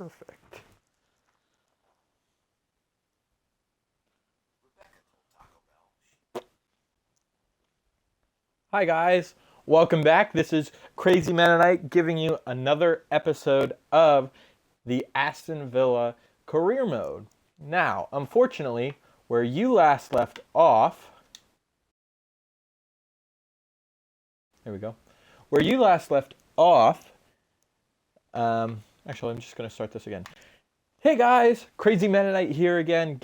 Perfect. Hi guys, welcome back. This is Crazymennonite giving you another episode of the Aston Villa career mode. Now, unfortunately, where you last left off, there we go. Where you last left off, actually, I'm just going to start this again. Hey guys, Crazymennonite here again,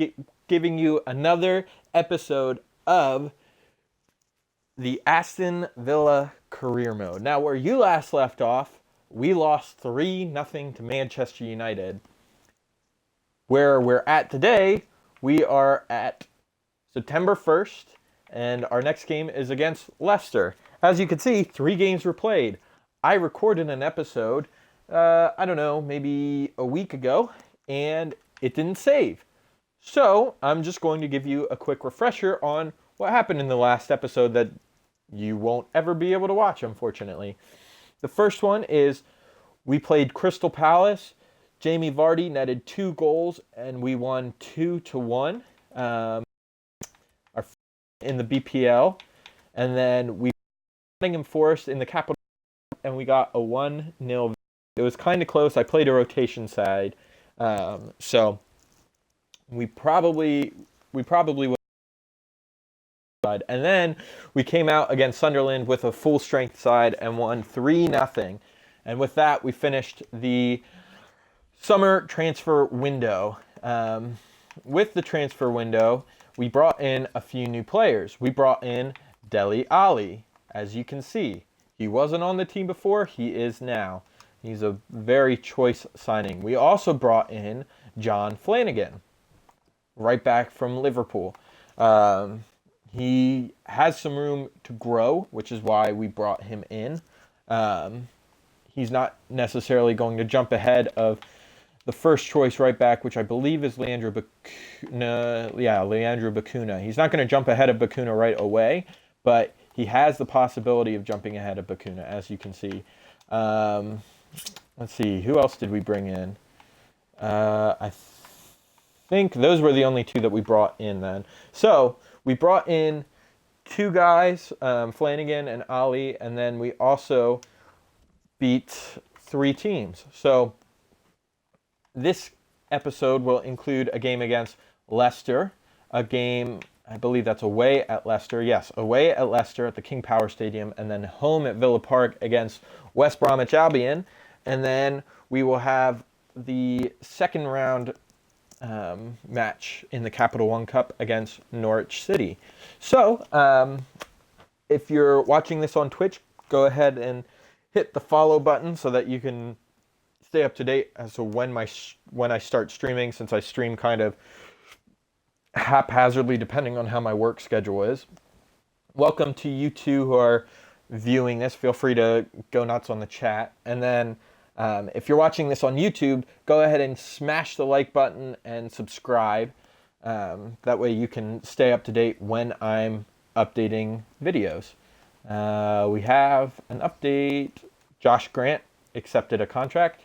giving you another episode of the Aston Villa career mode. Now, where you last left off, we lost 3-0 to Manchester United. Where we're at today, we are at September 1st, and our next game is against Leicester. As you can see, 3 games were played. I recorded an episode, I don't know, maybe a week ago, and it didn't save. So, I'm just going to give you a quick refresher on what happened in the last episode that you won't ever be able to watch, unfortunately. The first one is we played Crystal Palace. Jamie Vardy netted 2 goals, and we won 2-1 in the BPL. And then we played Nottingham Forest in the Capital, and we got a 1-0. It was kind of close. I played a rotation side, so we probably would. And then we came out against Sunderland with a full strength side and won 3-0. And with that, we finished the summer transfer window. With the transfer window, we brought in a few new players. We brought in Dele Alli, as you can see. He wasn't on the team before, he is now. He's a very choice signing. We also brought in John Flanagan, right back from Liverpool. He has some room to grow, which is why we brought him in. He's not necessarily going to jump ahead of the first choice right back, which I believe is Leandro Bacuna. Yeah, Leandro Bacuna. He's not going to jump ahead of Bacuna right away, but he has the possibility of jumping ahead of Bacuna, as you can see. Let's see, who else did we bring in? I think those were the only 2 that we brought in then. So we brought in 2 guys, Flanagan and Ali, and then we also beat 3 teams. So this episode will include a game against Leicester, a game, I believe that's away at Leicester. Yes, away at Leicester at the King Power Stadium, and then home at Villa Park against West Bromwich Albion. And then we will have the second round match in the Capital One Cup against Norwich City. So, if you're watching this on Twitch, go ahead and hit the follow button so that you can stay up to date as to when I start streaming, since I stream kind of haphazardly depending on how my work schedule is. Welcome to you 2 who are viewing this. Feel free to go nuts on the chat. And then if you're watching this on YouTube, go ahead and smash the like button and subscribe. That way you can stay up to date when I'm updating videos. We have an update. Josh Grant accepted a contract.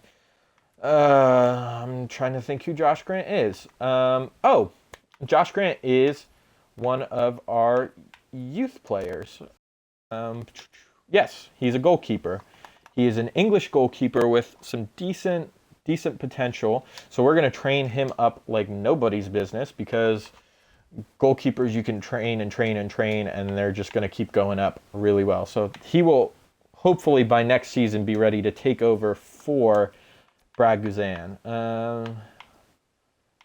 I'm trying to think who Josh Grant is. Josh Grant is one of our youth players. Yes, he's a goalkeeper. He is an English goalkeeper with some decent potential. So we're going to train him up like nobody's business, because goalkeepers you can train and train and train, and they're just going to keep going up really well. So he will hopefully by next season be ready to take over for Brad Guzan.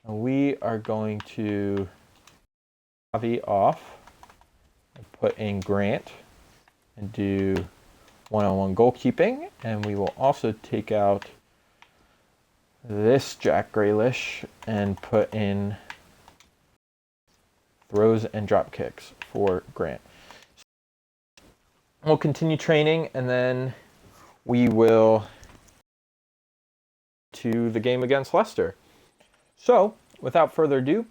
We are going to Javi off and put in Grant and do one-on-one goalkeeping, and we will also take out this Jack Grealish and put in throws and drop kicks for Grant. We'll continue training, and then we will to the game against Leicester. So, without further ado,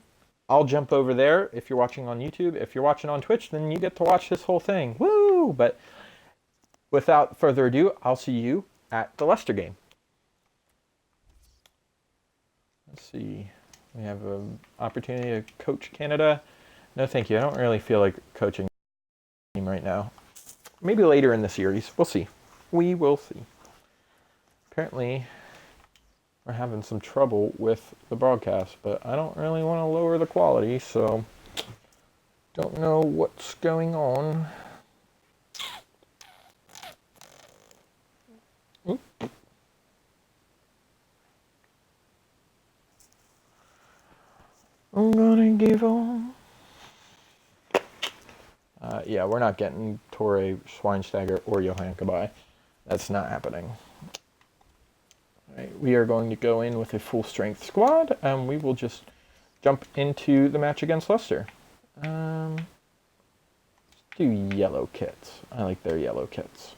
I'll jump over there if you're watching on YouTube. If you're watching on Twitch, then you get to watch this whole thing. Woo! But without further ado, I'll see you at the Leicester game. Let's see. We have an opportunity to coach Canada. No, thank you. I don't really feel like coaching the team right now. Maybe later in the series. We'll see. We will see. Apparently, we're having some trouble with the broadcast, but I don't really want to lower the quality, so don't know what's going on. Oop. I'm gonna give on. Yeah, we're not getting Torre, Schweinsteiger, or Johan Kabay. That's not happening. All right, we are going to go in with a full-strength squad, and we will just jump into the match against Leicester. Let's do yellow kits. I like their yellow kits.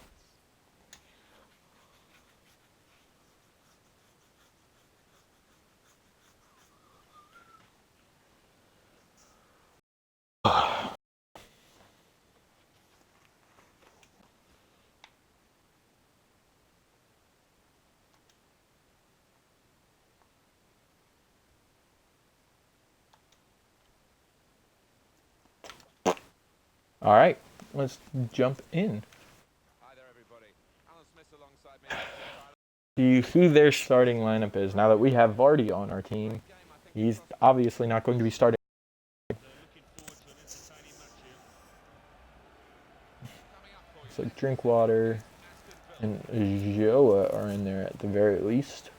All right, let's jump in. Hi there, everybody. Alan Smith alongside me. See who their starting lineup is. Now that we have Vardy on our team, he's obviously not going to be starting. Looks like Drinkwater and Joa are in there at the very least.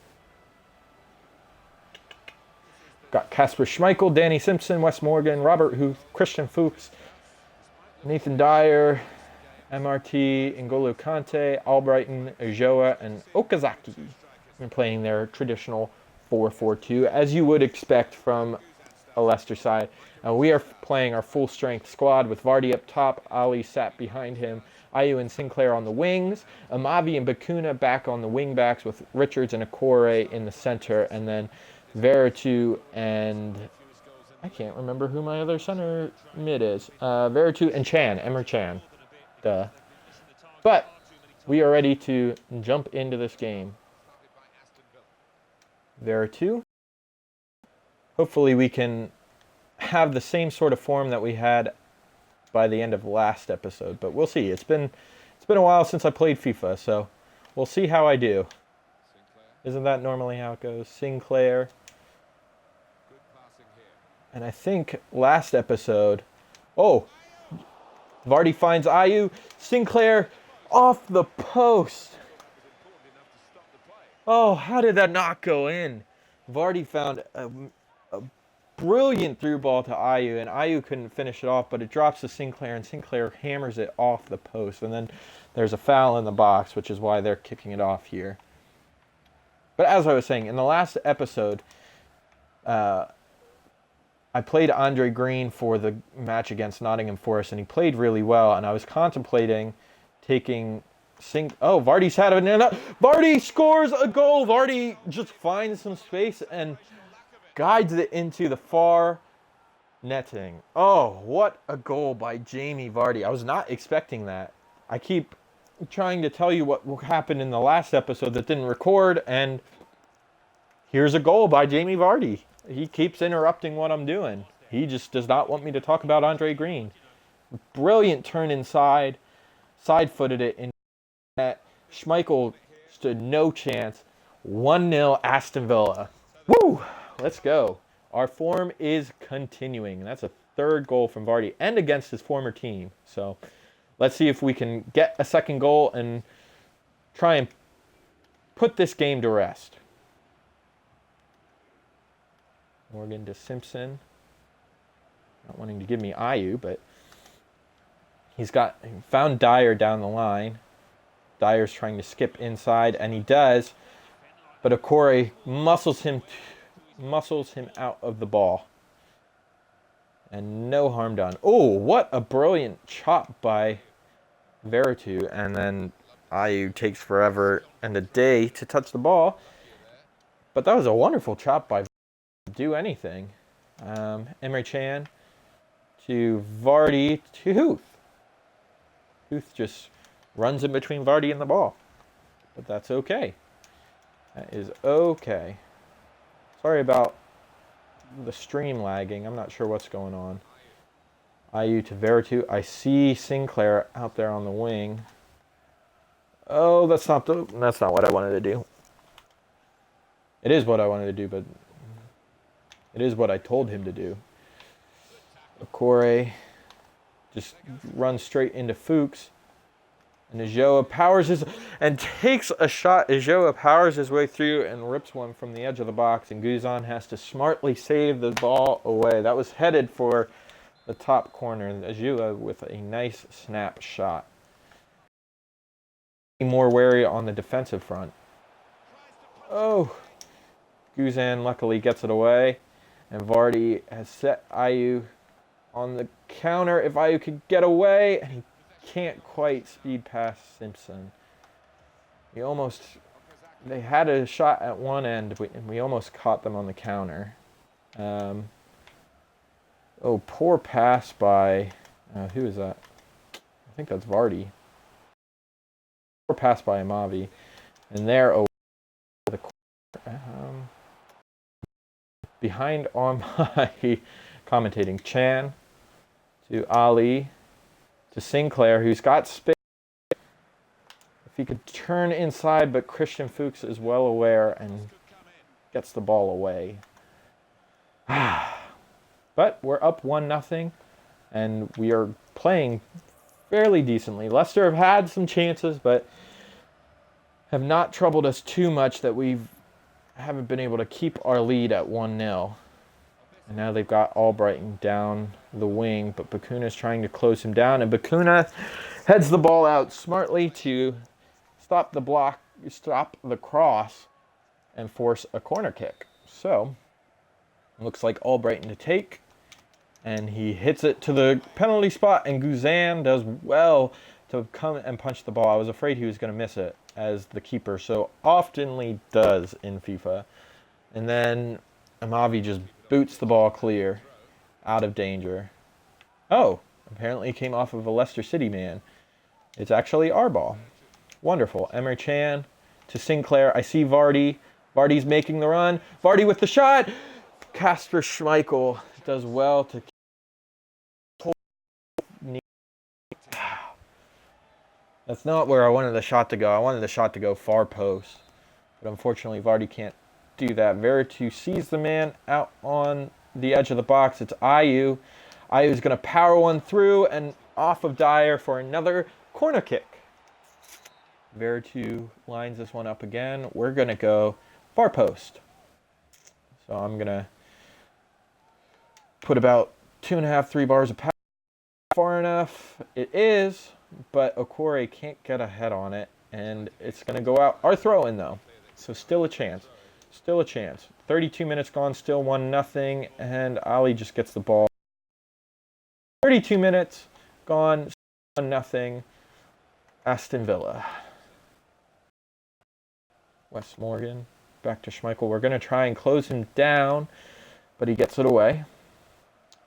Got Kasper Schmeichel, Danny Simpson, Wes Morgan, Robert Huth, Christian Fuchs, Nathan Dyer, MRT, N'Golo Kante, Albrighton, Joa, and Okazaki. They're playing their traditional 4-4-2, as you would expect from a Leicester side. We are playing our full-strength squad with Vardy up top, Ali sat behind him, Ayew and Sinclair on the wings, Amavi and Bakuna back on the wing-backs with Richards and Akore in the center, and then Veretout and I can't remember who my other center mid is. Veretout and Chan, Emre Chan. Duh. But we are ready to jump into this game. Veretout. Hopefully we can have the same sort of form that we had by the end of last episode, but we'll see. It's been a while since I played FIFA, so we'll see how I do. Isn't that normally how it goes? Sinclair. And I think last episode, Vardy finds Ayew, Sinclair off the post. Oh, how did that not go in? Vardy found a brilliant through ball to Ayew, and Ayew couldn't finish it off, but it drops to Sinclair, and Sinclair hammers it off the post. And then there's a foul in the box, which is why they're kicking it off here. But as I was saying, in the last episode, I played Andre Green for the match against Nottingham Forest, and he played really well, and I was contemplating taking Vardy's had it, and Vardy scores a goal. Vardy just finds some space and guides it into the far netting. Oh, what a goal by Jamie Vardy. I was not expecting that. I keep trying to tell you what happened in the last episode that didn't record, and here's a goal by Jamie Vardy. He keeps interrupting what I'm doing. He just does not want me to talk about Andre Green. Brilliant turn inside. Side-footed it in net. Schmeichel stood no chance. 1-0 Aston Villa. Woo! Let's go. Our form is continuing. That's a third goal from Vardy and against his former team. So let's see if we can get a second goal and try and put this game to rest. Morgan to Simpson. Not wanting to give me Ayew, but he's found Dyer down the line. Dyer's trying to skip inside, and he does. But Akore muscles him out of the ball. And no harm done. Oh, what a brilliant chop by Veretout. And then Ayew takes forever and a day to touch the ball. But that was a wonderful chop by do anything. Emre Chan to Vardy to Huth. Huth just runs in between Vardy and the ball. But that's okay. That is okay. Sorry about the stream lagging. I'm not sure what's going on. IU to Veritu. I see Sinclair out there on the wing. Oh, that's not what I wanted to do. It is what I wanted to do, but it is what I told him to do. Okore just runs straight into Fuchs. And Ajoa powers takes a shot. Ajoa powers his way through and rips one from the edge of the box, and Guzan has to smartly save the ball away. That was headed for the top corner. Ajoa with a nice snap shot. More wary on the defensive front. Oh, Guzan luckily gets it away, and Vardy has set IU on the counter. If IU could get away, and he can't quite speed past Simpson. They had a shot at one end, and we almost caught them on the counter. Poor pass by, who is that? I think that's Vardy. Poor pass by Amavi. And there, the corner. Behind on my commentating, Chan to Ali. To Sinclair, who's got space. If he could turn inside, but Christian Fuchs is well aware and gets the ball away. But we're up 1-0, and we are playing fairly decently. Leicester have had some chances, but have not troubled us too much that we haven't been able to keep our lead at 1-0. And now they've got Albrighton down the wing, but Bakuna's trying to close him down, and Bakuna heads the ball out smartly to stop the cross, and force a corner kick. So, looks like Albrighton to take, and he hits it to the penalty spot, and Guzan does well to come and punch the ball. I was afraid he was going to miss it, as the keeper so oftenly does in FIFA. And then Amavi just boots the ball clear, out of danger. Oh, apparently it came off of a Leicester City man. It's actually our ball. Wonderful. Emre Can to Sinclair. I see Vardy. Vardy's making the run. Vardy with the shot. Kasper Schmeichel does well to That's not where I wanted the shot to go. I wanted the shot to go far post. But unfortunately, Vardy can't do that. Veritu sees the man out on the edge of the box. It's IU. IU's going to power one through and off of Dyer for another corner kick. Veritu lines this one up again. We're going to go far post. So I'm going to put about 2.5, 3 bars of power. Far enough. It is, but Okore can't get a head on it, and it's going to go out. Our throw-in, though. So still a chance. Still a chance. 32 minutes gone, still 1-0, and Ali just gets the ball. 32 minutes gone, 1-0. Aston Villa. Wes Morgan back to Schmeichel. We're going to try and close him down, but he gets it away,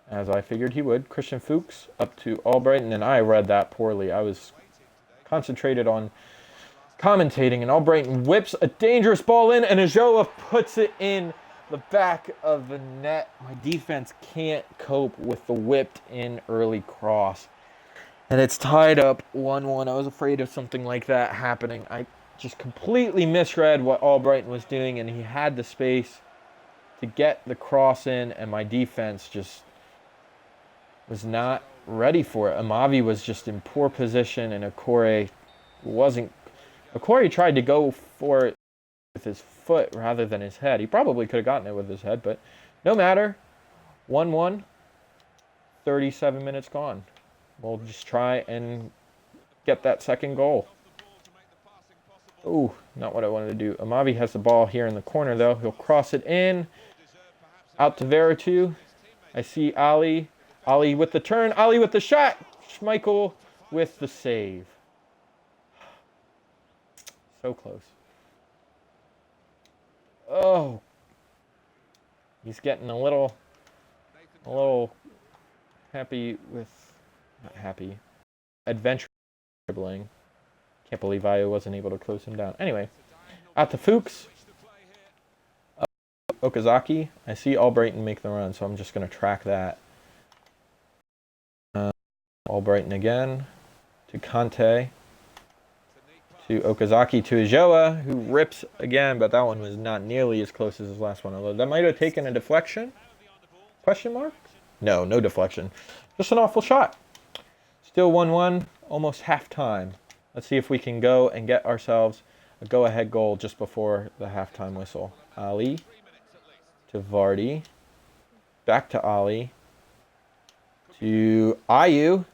as I figured he would. Christian Fuchs up to Albrighton, and I read that poorly. I was concentrated on commentating, and Albrighton whips a dangerous ball in, and Ajoa puts it in the back of the net. My defense can't cope with the whipped in early cross, and it's tied up 1-1. I was afraid of something like that happening. I just completely misread what Albrighton was doing, and he had the space to get the cross in, and my defense just was not ready for it. Amavi was just in poor position, and Okore wasn't. Okore tried to go for it with his foot rather than his head. He probably could have gotten it with his head, but no matter. 1-1, 37 minutes gone. We'll just try and get that second goal. Ooh, not what I wanted to do. Amavi has the ball here in the corner, though. He'll cross it in. Out to Veritu. I see Ali. Ali with the turn. Ali with the shot. Schmeichel with the save. So close. Oh. He's getting a little happy with, not happy, adventure dribbling. Can't believe I wasn't able to close him down. Anyway, out to Fuchs. Okazaki. I see Albrighton make the run, so I'm just going to track that. Albrighton again to Conte. To Okazaki to Ijoa, who rips again, but that one was not nearly as close as his last one. Although that might have taken a deflection? Question mark? No, no deflection. Just an awful shot. Still 1-1, almost halftime. Let's see if we can go and get ourselves a go-ahead goal just before the halftime whistle. Ali to Vardy. Back to Ali. To Ayew.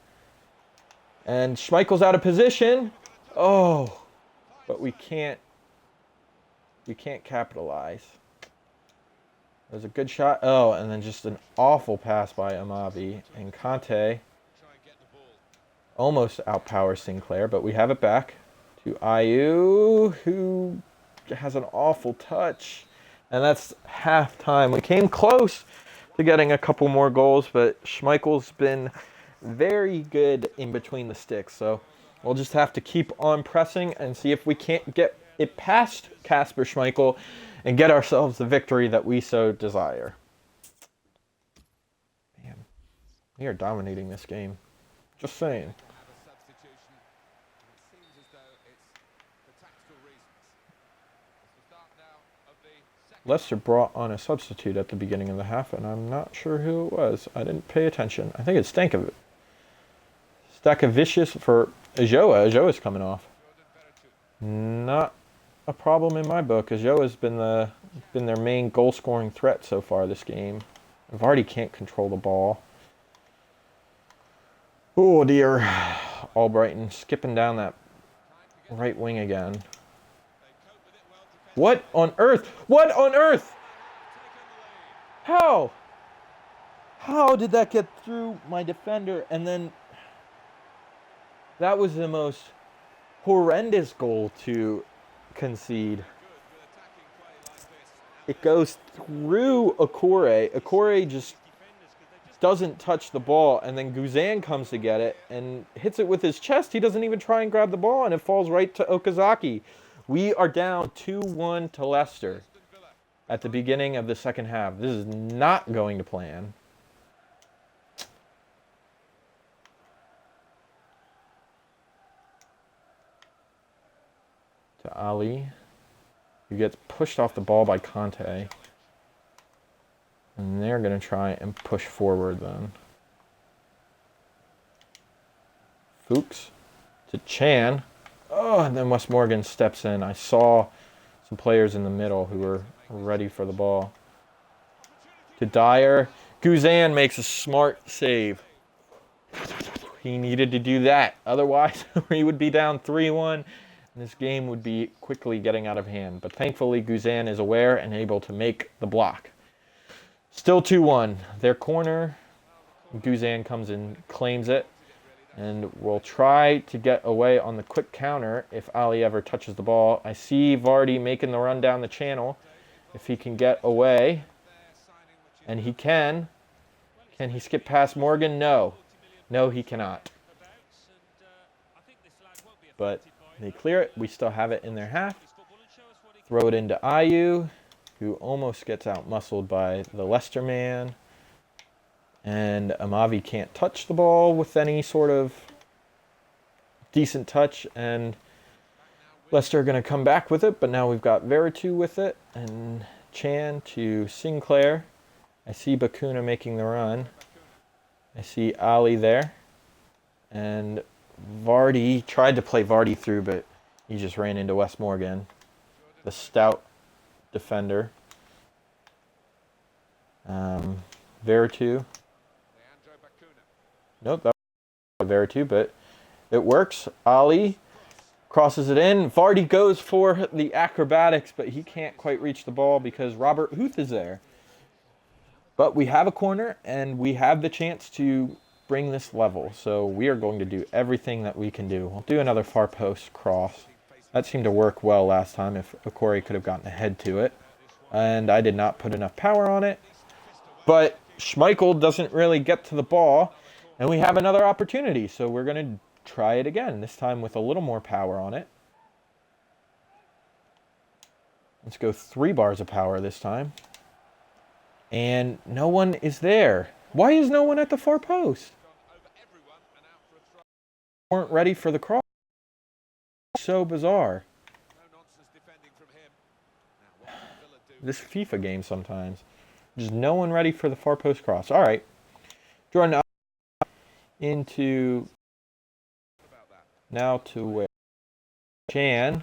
And Schmeichel's out of position. Oh, but we can't capitalize. It was a good shot. Oh, and then just an awful pass by Amavi. And Conte almost outpowers Sinclair, but we have it back to Ayew, who has an awful touch. And that's halftime. We came close to getting a couple more goals, but Schmeichel's been very good in between the sticks. So we'll just have to keep on pressing and see if we can't get it past Kasper Schmeichel and get ourselves the victory that we so desire. Man, we are dominating this game. Just saying. Leicester brought on a substitute at the beginning of the half, and I'm not sure who it was. I didn't pay attention. I think it's Stankovic for Ijoa. Ijoa's coming off. Not a problem in my book. Ijoa's been their main goal-scoring threat so far this game. Vardy can't control the ball. Oh dear. Albrighton skipping down that right wing again. What on earth? What on earth? How? How did that get through my defender? And then that was the most horrendous goal to concede. It goes through Akore. Akore just doesn't touch the ball, and then Guzan comes to get it and hits it with his chest. He doesn't even try and grab the ball, and it falls right to Okazaki. We are down 2-1 to Leicester at the beginning of the second half. This is not going to plan. To Ali, who gets pushed off the ball by Conte. And they're going to try and push forward then. Fuchs to Chan. Oh, and then Wes Morgan steps in. I saw some players in the middle who were ready for the ball. To Dyer. Guzan makes a smart save. He needed to do that. Otherwise, he would be down 3-1, and this game would be quickly getting out of hand. But thankfully, Guzan is aware and able to make the block. Still 2-1. Their corner. Guzan comes and claims it. And we'll try to get away on the quick counter if Ali ever touches the ball. I see Vardy making the run down the channel. If he can get away. And he can. Can he skip past Morgan? No. No, he cannot. But they clear it. We still have it in their half. Throw it into Ayew, who almost gets out-muscled by the Leicester man. And Amavi can't touch the ball with any sort of decent touch. And Leicester are going to come back with it. But now we've got Veretout with it. And Chan to Sinclair. I see Bakuna making the run. I see Ali there. And Vardy tried to play Vardy through, but he just ran into Wes Morgan, the stout defender. Veretout. Nope, that was Veretout, but it works. Ali crosses it in. Vardy goes for the acrobatics, but he can't quite reach the ball because Robert Huth is there. But we have a corner, and we have the chance to bring this level. So we are going to do everything that we can do. We'll do another far post cross. That seemed to work well last time if Akori could have gotten ahead to it. And I did not put enough power on it. But Schmeichel doesn't really get to the ball. And we have another opportunity. So we're going to try it again. This time with a little more power on it. Let's go 3 bars of power this time. And no one is there. Why is no one at the far post? Weren't ready for the cross. So bizarre. This FIFA game sometimes. Just no one ready for the far post cross. All right. Jordan into now to where Chan,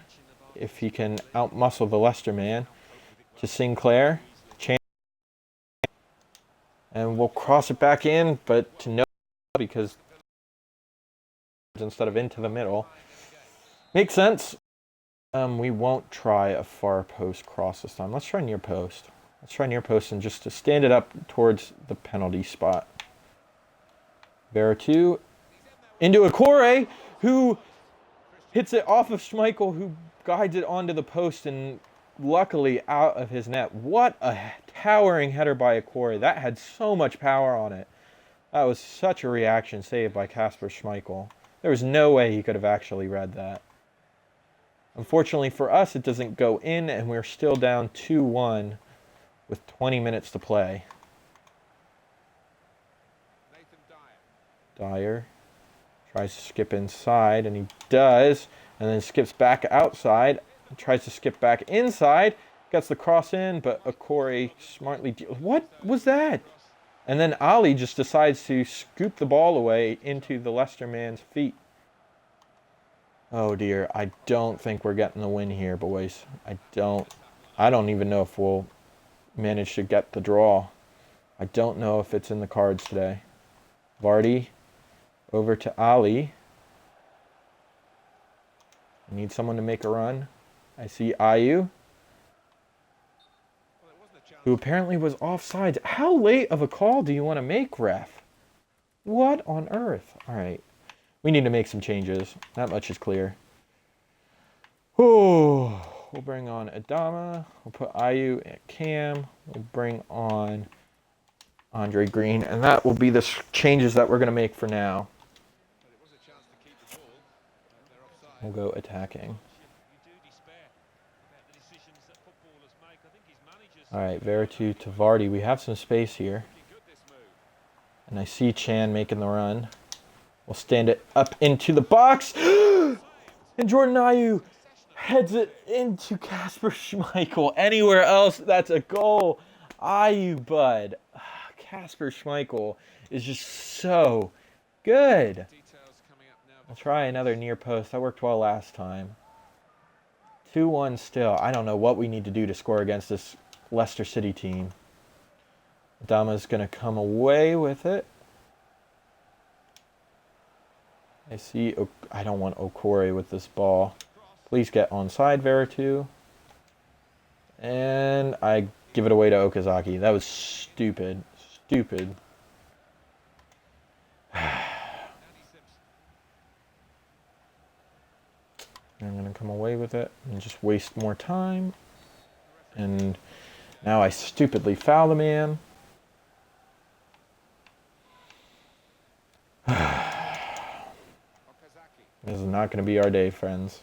if he can outmuscle the Leicester man, to Sinclair. Chan, and we'll cross it back in, but to no, because instead of into the middle. Makes sense. We won't try a far post cross this time. Let's try near post. Let's try near post and just to stand it up towards the penalty spot. Veretout into Akore, who hits it off of Schmeichel, who guides it onto the post and luckily out of his net. What a towering header by Akore. That had so much power on it. That was such a reaction saved by Kasper Schmeichel. There was no way he could have actually read that. Unfortunately for us, it doesn't go in, and we're still down 2-1 with 20 minutes to play. Dyer tries to skip inside, and he does, and then skips back outside, tries to skip back inside, gets the cross in, but Akore smartly... What was that? And then Ali just decides to scoop the ball away into the Leicester man's feet. Oh dear, I don't think we're getting the win here, boys. I don't even know if we'll manage to get the draw. I don't know if it's in the cards today. Vardy over to Ali. I need someone to make a run. I see Ayew, who apparently was offsides. How late of a call do you want to make, ref? What on earth? All right. We need to make some changes. That much is clear. Ooh, we'll bring on Adama. We'll put Ayew at Cam. We'll bring on Andre Green. And that will be the changes that we're going to make for now. We'll go attacking. All right, Veretout to Vardy. We have some space here. And I see Chan making the run. We'll stand it up into the box. And Jordan Ayew heads it into Kasper Schmeichel. Anywhere else, that's a goal. Ayew, bud. Kasper Schmeichel is just so good. I'll try another near post. That worked well last time. 2-1 still. I don't know what we need to do to score against this Leicester City team. Adama's going to come away with it. I see. I don't want Akore with this ball. Please get onside, Veretout. And I give it away to Okazaki. That was stupid. Stupid. I'm going to come away with it and just waste more time. And now I stupidly foul the man. This is not going to be our day, friends.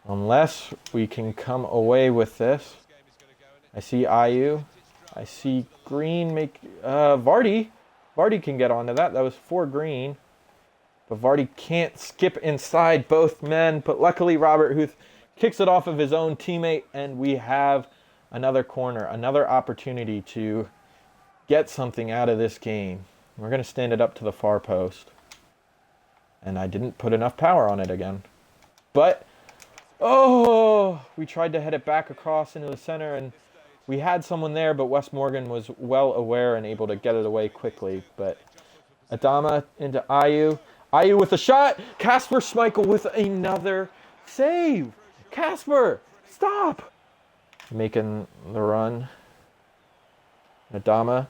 Unless we can come away with this. I see Ayew. I see Green make... Vardy. Vardy can get onto that. That was for Green. But Vardy can't skip inside both men. But luckily, Robert Huth kicks it off of his own teammate. And we have another corner. Another opportunity to get something out of this game. We're going to stand it up to the far post. And I didn't put enough power on it again. But, oh, we tried to head it back across into the center, and we had someone there, but Wes Morgan was well aware and able to get it away quickly. But Adama into Ayew. Ayew with a shot. Kasper Schmeichel with another save. Kasper, stop. Making the run. Adama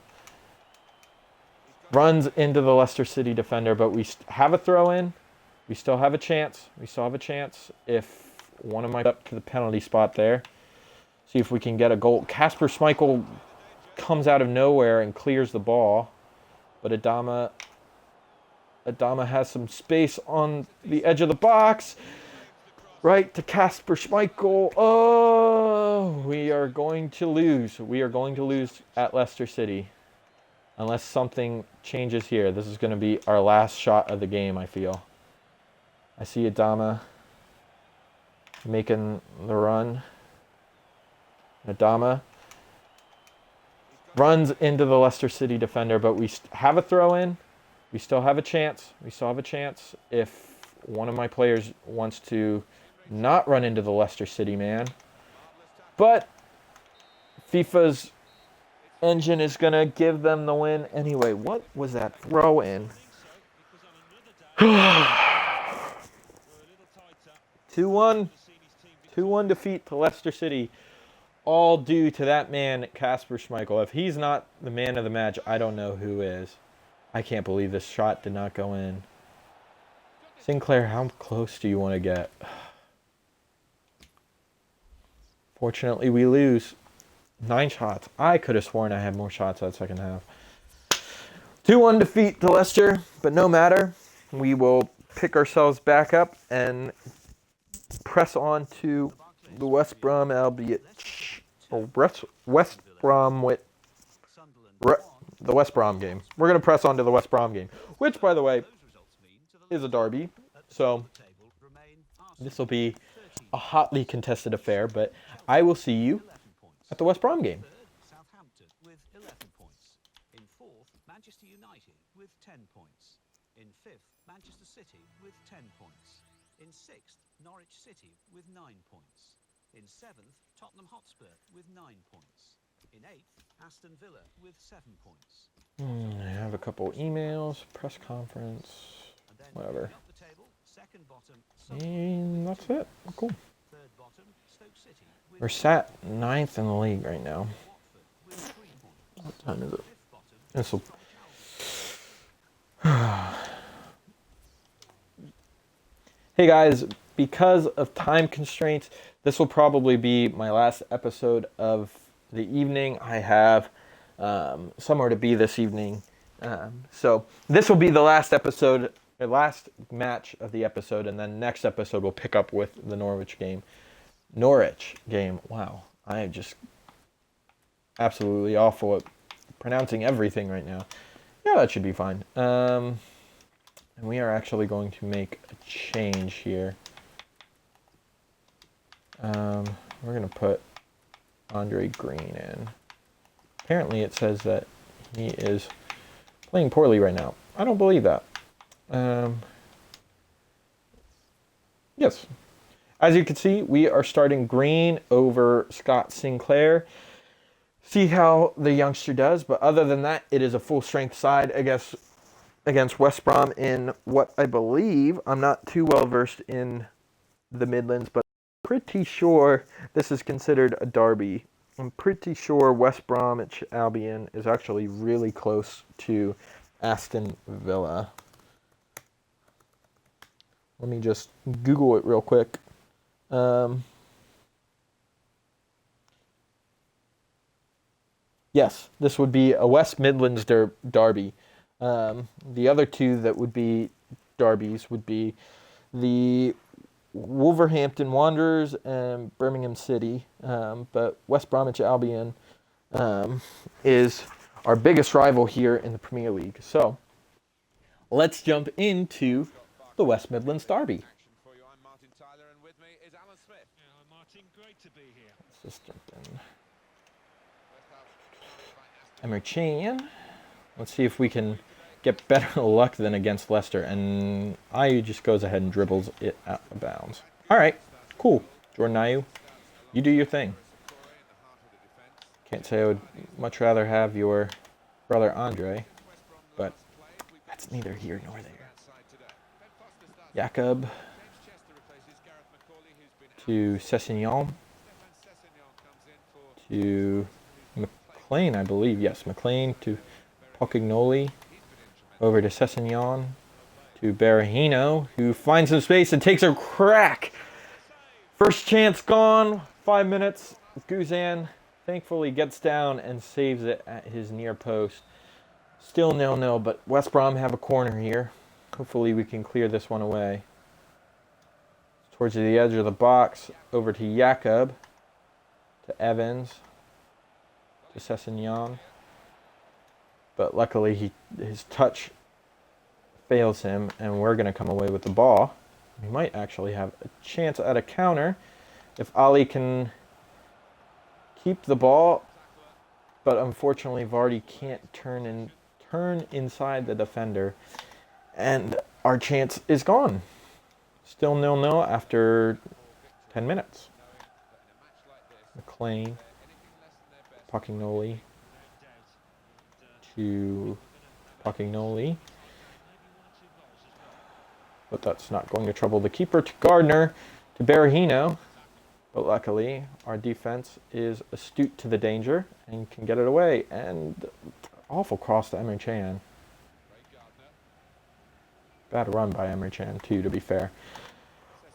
runs into the Leicester City defender, but we have a throw in. We still have a chance. We still have a chance if one of my up to the penalty spot there. See if we can get a goal. Kasper Schmeichel comes out of nowhere and clears the ball, but Adama has some space on the edge of the box. Right to Kasper Schmeichel. Oh, We are going to lose. We are going to lose at Leicester City. Unless something changes here. This is going to be our last shot of the game, I feel. I see Adama making the run. Adama runs into the Leicester City defender, but we have a throw-in. We still have a chance. We still have a chance if one of my players wants to not run into the Leicester City man. But FIFA's engine is going to give them the win anyway. What was that throw-in? 2-1. 2-1 defeat to Leicester City. All due to that man, Kasper Schmeichel. If he's not the man of the match, I don't know who is. I can't believe this shot did not go in. Sinclair, how close do you want to get? Fortunately, we lose. 9 shots. I could have sworn I had more shots that second half. 2-1 defeat to Leicester, but no matter. We will pick ourselves back up and press on to the West Brom, albeit West Brom with the West Brom game. We're going to press on to the West Brom game, which, by the way, is a derby. So this will be a hotly contested affair, but I will see you at the West Brom game. Southampton with 11 points. In 4th, Manchester United with 10 points. In 5th, Manchester City with 10 points. In 6th, Norwich City with 9 points. In 7th, Tottenham Hotspur with 9 points. In 8th, Aston Villa with 7 points. I have a couple emails, press conference, whatever. Up the table, second bottom, And that's it. Cool. third bottom, Stoke City with We're sat 9th in the league right now. Watford with 3 points. What time is it? Fifth bottom, This will. Hey guys, because of time constraints, this will probably be my last episode of the evening. I have somewhere to be this evening. So this will be the last episode, the last match of the episode, and then next episode we'll pick up with the Norwich game. Wow, I am just absolutely awful at pronouncing everything right now. Yeah, that should be fine. And we are actually going to make a change here. We're going to put Andre Green in. Apparently it says that he is playing poorly right now. I don't believe that. Yes. As you can see, we are starting Green over Scott Sinclair. See how the youngster does, but other than that, it is a full strength side against West Brom in what I believe, I'm not too well versed in the Midlands, but I'm pretty sure this is considered a derby. I'm pretty sure West Bromwich Albion is actually really close to Aston Villa. Let me just Google it real quick. Yes, this would be a West Midlands derby. The other two that would be derbies would be the Wolverhampton Wanderers and Birmingham City. But West Bromwich Albion is our biggest rival here in the Premier League. So let's jump into the West Midlands derby. Action for you. I'm Martin Tyler, and with me is Alan Smith. Yeah, Martin, great to be here. Let's just jump in. Emre Can. Let's see if we can get better luck than against Leicester. And Ayew just goes ahead and dribbles it out of bounds. All right, cool. Jordan Ayew, you do your thing. Can't say I would much rather have your brother Andre, but that's neither here nor there. Jakob to Sessegnon to McLean, I believe. Yes, McLean to Pocagnoli, over to Sessegnon, to Berahino, who finds some space and takes a crack. First chance gone, 5 minutes. Guzan thankfully gets down and saves it at his near post. Still 0-0, but West Brom have a corner here. Hopefully we can clear this one away. Towards the edge of the box, over to Jakob, to Evans, to Sessegnon. But luckily his touch fails him, and we're going to come away with the ball. We might actually have a chance at a counter if Ali can keep the ball. But unfortunately, Vardy can't turn inside the defender, and our chance is gone. Still 0-0 after 10 minutes. McLean, Pochignoli to Pochignoli. But that's not going to trouble the keeper. To Gardner, to Berahino. But luckily, our defense is astute to the danger and can get it away. And awful cross to Emre Can. Bad run by Emre Can, too, to be fair.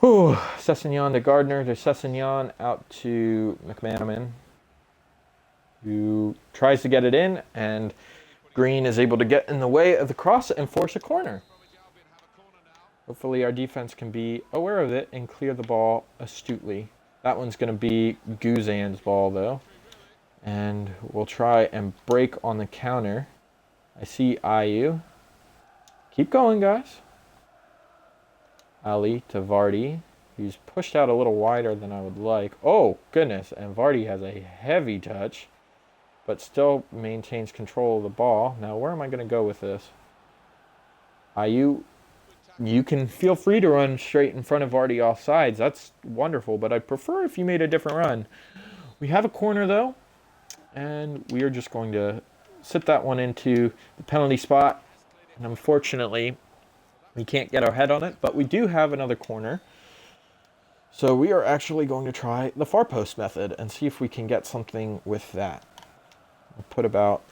Whew. Sessegnon to Gardner, to Sessegnon, out to McManaman, who tries to get it in, and Green is able to get in the way of the cross and force a corner. Hopefully our defense can be aware of it and clear the ball astutely. That one's going to be Guzan's ball, though. And we'll try and break on the counter. I see Ayew. Keep going, guys. Ali to Vardy, who's pushed out a little wider than I would like. Oh, goodness. And Vardy has a heavy touch, but still maintains control of the ball. Now, where am I going to go with this? Ayew, you can feel free to run straight in front of Vardy off sides. That's wonderful, but I'd prefer if you made a different run. We have a corner, though, and we are just going to sit that one into the penalty spot. And unfortunately, we can't get our head on it, but we do have another corner. So we are actually going to try the far post method and see if we can get something with that. We'll put about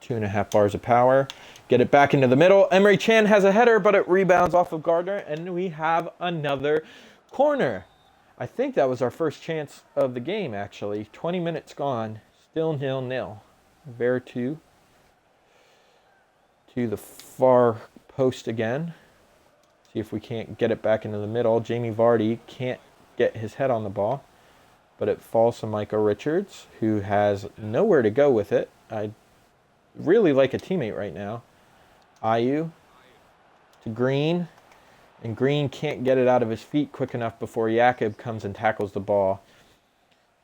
2.5 bars of power. Get it back into the middle. Emre Can has a header, but it rebounds off of Gardner, and we have another corner. I think that was our first chance of the game, actually. 20 minutes gone. Still 0-0. Vertu to the far post again. See if we can't get it back into the middle. Jamie Vardy can't get his head on the ball, but it falls to Micah Richards, who has nowhere to go with it. I really like a teammate right now. Ayew to Green, and Green can't get it out of his feet quick enough before Jakob comes and tackles the ball.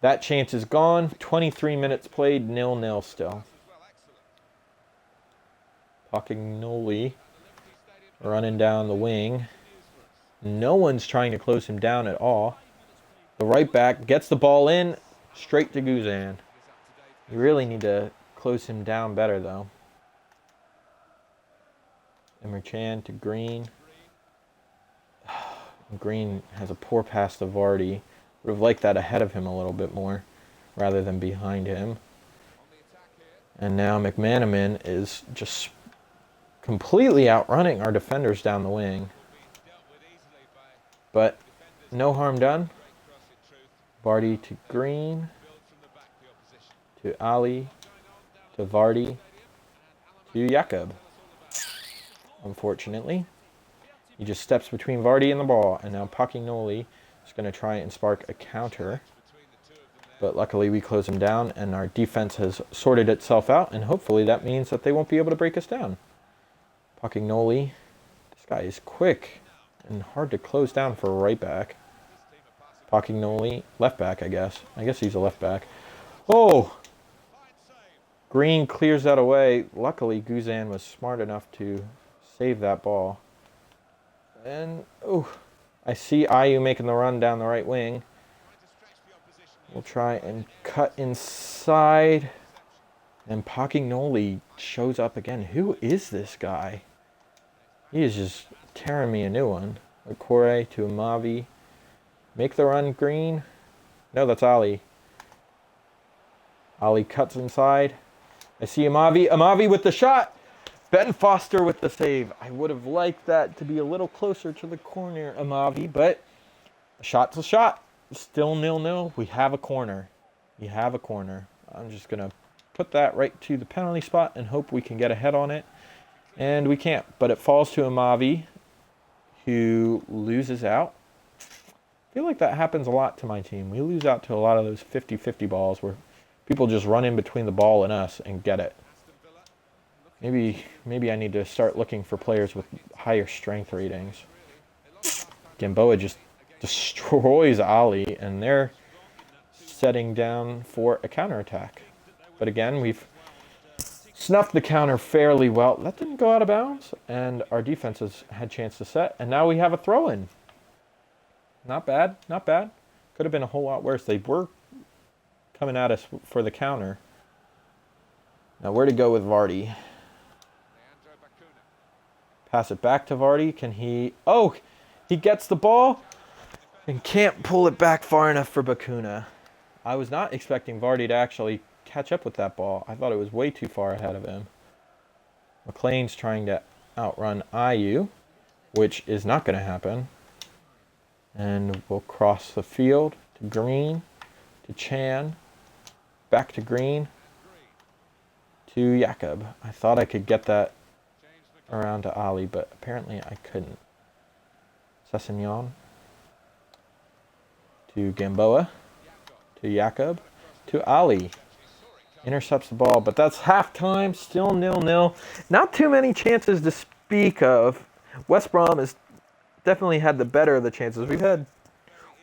That chance is gone. 23 minutes played, 0-0 still. Pochignoli running down the wing. No one's trying to close him down at all. The right back gets the ball in, straight to Guzan. You really need to close him down better, though. Emre Can to Green. Green has a poor pass to Vardy. Would have liked that ahead of him a little bit more, rather than behind him. And now McManaman is just completely outrunning our defenders down the wing. But no harm done. Vardy to Green, to Ali, to Vardy, to Jakob. Unfortunately, he just steps between Vardy and the ball, and now Pochignoli is going to try and spark a counter. But luckily we close him down, and our defense has sorted itself out, and hopefully that means that they won't be able to break us down. Pochignoli, this guy is quick and hard to close down for a right back. Pochignoli, left back, I guess. I guess he's a left back. Oh! Green clears that away. Luckily, Guzan was smart enough to save that ball. And, oh, I see Ayew making the run down the right wing. We'll try and cut inside. And Pochignoli shows up again. Who is this guy? He is just tearing me a new one. Okore to Amavi. Make the run, Green. No, that's Ali. Ali cuts inside. I see Amavi. Amavi with the shot. Ben Foster with the save. I would have liked that to be a little closer to the corner, Amavi, but a shot's a shot. Still 0-0. We have a corner. We have a corner. I'm just going to put that right to the penalty spot and hope we can get a head on it. And we can't, but it falls to Amavi, who loses out. I feel like that happens a lot to my team. We lose out to a lot of those 50-50 balls where people just run in between the ball and us and get it. Maybe I need to start looking for players with higher strength ratings. Gamboa just destroys Ali, and they're setting down for a counterattack. But again, we've snuffed the counter fairly well. That didn't go out of bounds, and our defenses had a chance to set, and now we have a throw-in. Not bad, not bad. Could have been a whole lot worse. They were coming at us for the counter. Now where to go with Vardy? Pass it back to Vardy. Can he... Oh! He gets the ball and can't pull it back far enough for Bacuna. I was not expecting Vardy to actually catch up with that ball. I thought it was way too far ahead of him. McLean's trying to outrun IU, which is not going to happen. And we'll cross the field to Green, to Chan, back to Green, to Jakob. I thought I could get that around to Ali, but apparently I couldn't. Sessignon, to Gamboa, to Jakob, to Ali. Intercepts the ball, but that's halftime, still 0-0. Not too many chances to speak of. West Brom has definitely had the better of the chances. We've had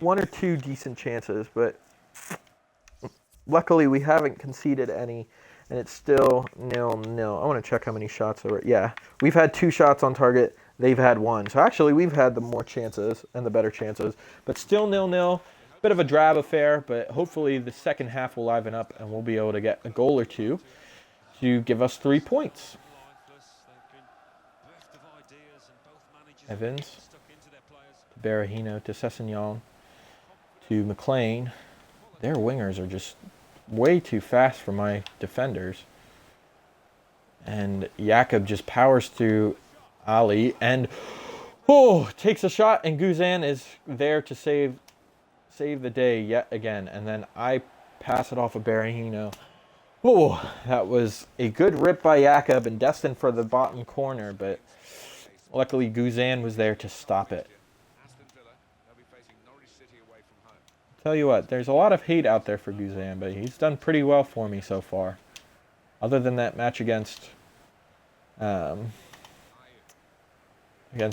one or two decent chances, but luckily we haven't conceded any, and it's still 0-0. I want to check how many shots there were. Yeah, we've had 2 shots on target. They've had 1. So actually we've had the more chances and the better chances, but still 0-0. Bit of a drab affair, but hopefully the second half will liven up and we'll be able to get a goal or two to give us 3 points. Evans to Berahino to Sessignon to McLean. Their wingers are just way too fast for my defenders. And Jakob just powers through Ali and takes a shot, and Guzan is there to save the day yet again. And then I pass it off of Berahino. Oh, that was a good rip by Jakob and destined for the bottom corner, but luckily Guzan was there to stop it. Tell you what, there's a lot of hate out there for Guzan, but he's done pretty well for me so far. Other than that match against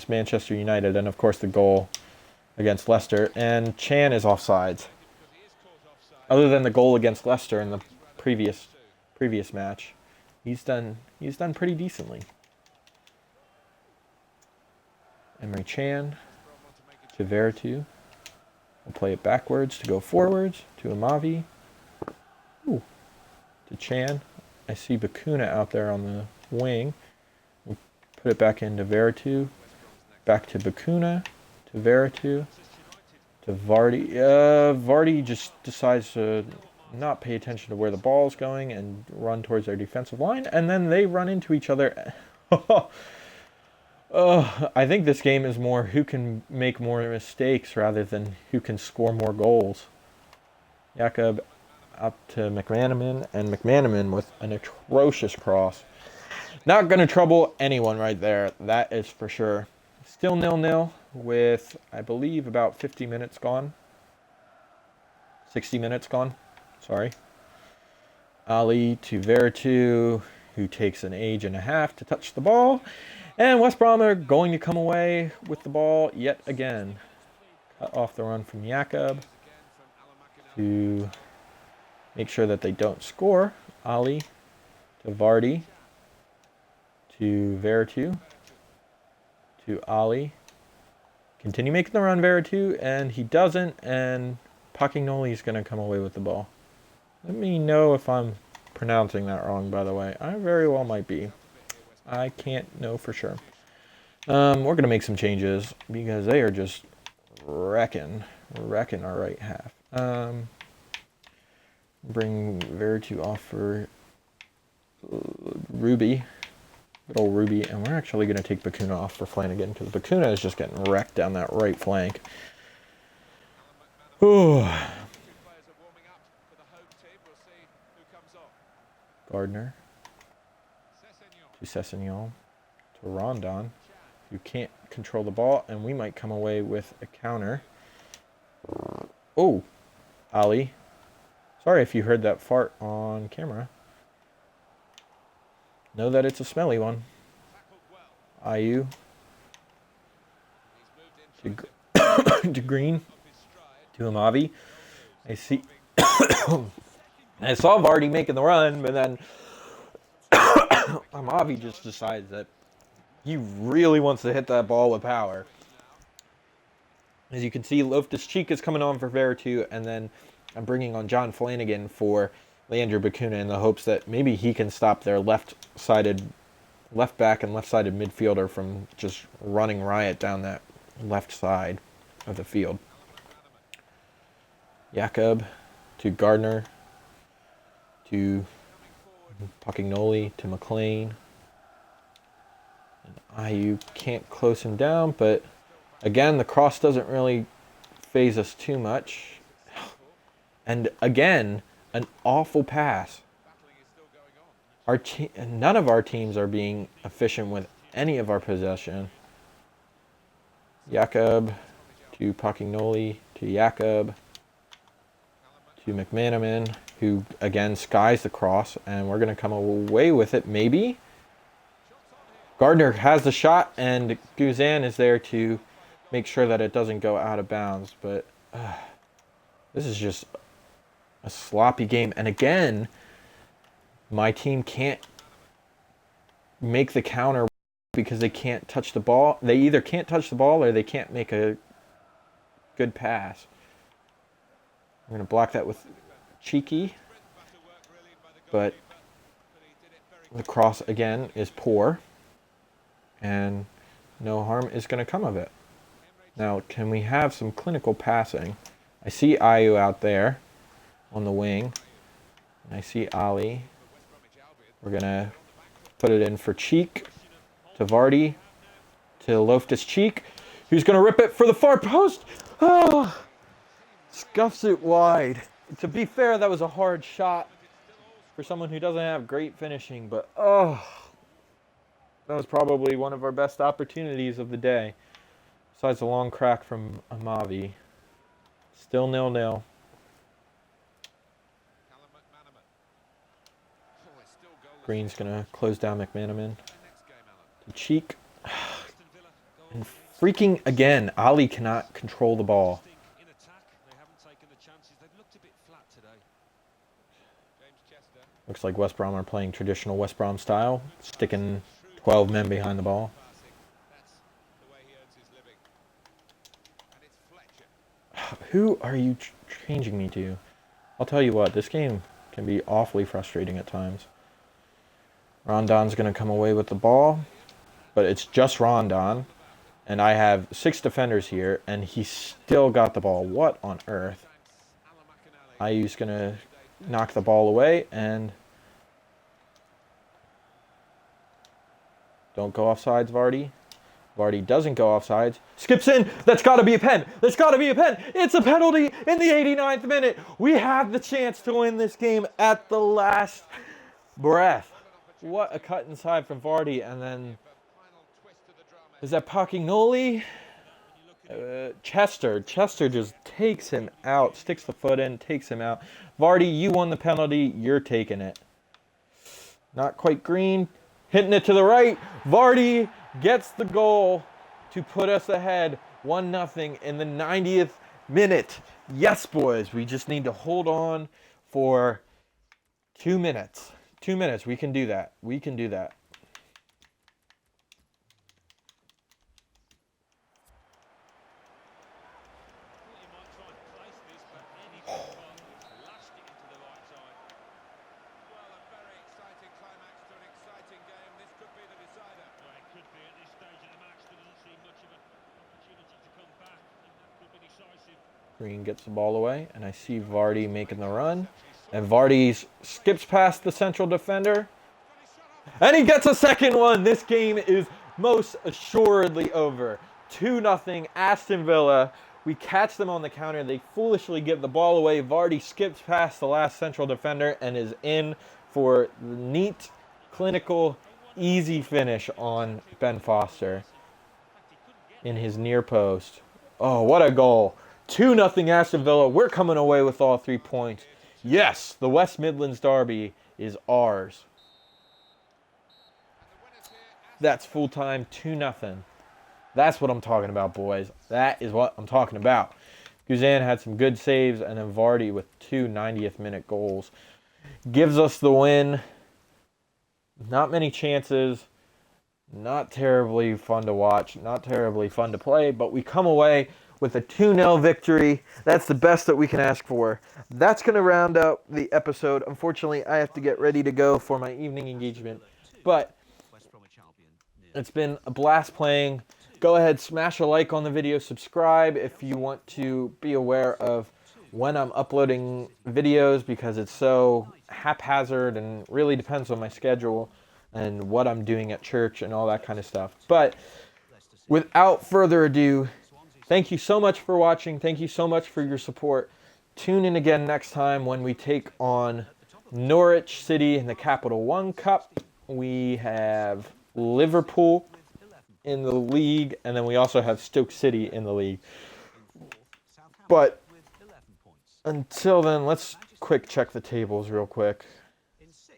Manchester United, and of course the goal against Leicester, and Chan is offsides. Other than the goal against Leicester in the previous match, he's done pretty decently. Emre Chan to Veretout. We'll play it backwards to go forwards to Amavi. Ooh. To Chan. I see Bacuna out there on the wing. We'll put it back into Veretout. Back to Bacuna. To Veretout. To Vardy. Vardy just decides to not pay attention to where the ball's going and run towards their defensive line. And then they run into each other. I think this game is more who can make more mistakes rather than who can score more goals. Jakob up to McManaman, and McManaman with an atrocious cross. Not going to trouble anyone right there, that is for sure. Still 0-0 with, I believe, about 50 minutes gone. 60 minutes gone, sorry. Ali to Veretout, who takes an age and a half to touch the ball. And West Brom are going to come away with the ball yet again. Cut off the run from Jakob to make sure that they don't score. Ali to Vardy to Veretout to Ali. Continue making the run, Veretout, and he doesn't, and Paquignoli is going to come away with the ball. Let me know if I'm pronouncing that wrong, by the way. I very well might be. I can't know for sure. We're going to make some changes because they are just wrecking our right half. Bring Veretout off for Ruby. Good old Ruby. And we're actually going to take Bacuna off for Flanagan because Bacuna is just getting wrecked down that right flank. Ooh. Gardner. To Sessignon, to Rondon, who can't control the ball, and we might come away with a counter. Oh, Ali. Sorry if you heard that fart on camera. Know that it's a smelly one. IU. To Green. To Amavi. I see. I saw Vardy making the run, but then Amavi just decides that he really wants to hit that ball with power. As you can see, Loftus-Cheek is coming on for Veretout, and then I'm bringing on John Flanagan for Leandro Bacuna in the hopes that maybe he can stop their left back and left-sided midfielder from just running riot down that left side of the field. Jakob to Gardner to Pochignoli to McLean. And IU can't close him down, but again, the cross doesn't really phase us too much. And again, an awful pass. None of our teams are being efficient with any of our possession. Jakob to Pochignoli to Jakob to McManaman, who again skies the cross, and we're going to come away with it, maybe. Gardner has the shot, and Guzan is there to make sure that it doesn't go out of bounds. But this is just a sloppy game. And again, my team can't make the counter because they can't touch the ball. They either can't touch the ball or they can't make a good pass. I'm going to block that with Cheeky. But the cross, again, is poor. And no harm is going to come of it. Now, can we have some clinical passing? I see Ayu out there on the wing. And I see Ali. We're going to put it in for Cheek. To Vardy. To Loftus-Cheek. Who's going to rip it for the far post. Oh! Scuffs it wide. To be fair, that was a hard shot for someone who doesn't have great finishing. But, oh... that was probably one of our best opportunities of the day. Besides the long crack from Amavi. Still 0-0. Green's going to close down McManaman. To Cheek. And freaking again, Ali cannot control the ball. Looks like West Brom are playing traditional West Brom style. Sticking 12 men behind the ball. Who are you changing me to? I'll tell you what, this game can be awfully frustrating at times. Rondon's going to come away with the ball, but it's just Rondon, and I have 6 defenders here, and he still got the ball. What on earth? Ayu's going to knock the ball away, and don't go offsides, Vardy. Vardy doesn't go offsides. Skips in. That's got to be a pen. That's got to be a pen. It's a penalty in the 89th minute. We have the chance to win this game at the last breath. What a cut inside from Vardy. And then, is that Pochignoli? Chester. Chester just takes him out. Sticks the foot in, takes him out. Vardy, you won the penalty. You're taking it. Not quite Green. Hitting it to the right. Vardy gets the goal to put us ahead 1-0 in the 90th minute. Yes, boys. We just need to hold on for 2 minutes. 2 minutes. We can do that. We can do that. Green gets the ball away, and I see Vardy making the run. And Vardy skips past the central defender. And he gets a second one. This game is most assuredly over. 2-0 Aston Villa. We catch them on the counter. They foolishly give the ball away. Vardy skips past the last central defender and is in for the neat, clinical, easy finish on Ben Foster in his near post. Oh, what a goal. 2-0 Aston Villa. We're coming away with all 3 points. Yes, the West Midlands derby is ours. That's full time, 2-0. That's what I'm talking about, boys. That is what I'm talking about. Guzan had some good saves, and then Vardy with 2 90th minute goals. Gives us the win. Not many chances. Not terribly fun to watch. Not terribly fun to play, but we come away with a 2-0 victory. That's the best that we can ask for. That's going to round out the episode. Unfortunately, I have to get ready to go for my evening engagement, but it's been a blast playing. Go ahead, smash a like on the video, subscribe if you want to be aware of when I'm uploading videos, because it's so haphazard and really depends on my schedule and what I'm doing at church and all that kind of stuff. But without further ado, thank you so much for watching. Thank you so much for your support. Tune in again next time when we take on Norwich City in the Capital One Cup. We have Liverpool in the league, and then we also have Stoke City in the league. But until then, let's quick check the tables real quick.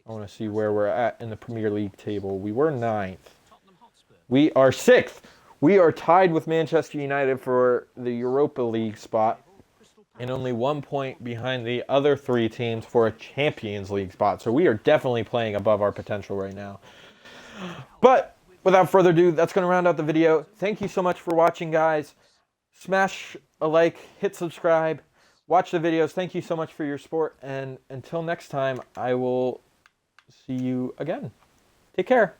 I want to see where we're at in the Premier League table. We were 9th. We are 6th. We are tied with Manchester United for the Europa League spot, and only 1 point behind the other 3 teams for a Champions League spot. So we are definitely playing above our potential right now. But without further ado, that's going to round out the video. Thank you so much for watching, guys. Smash a like, hit subscribe, watch the videos. Thank you so much for your support. And until next time, I will see you again. Take care.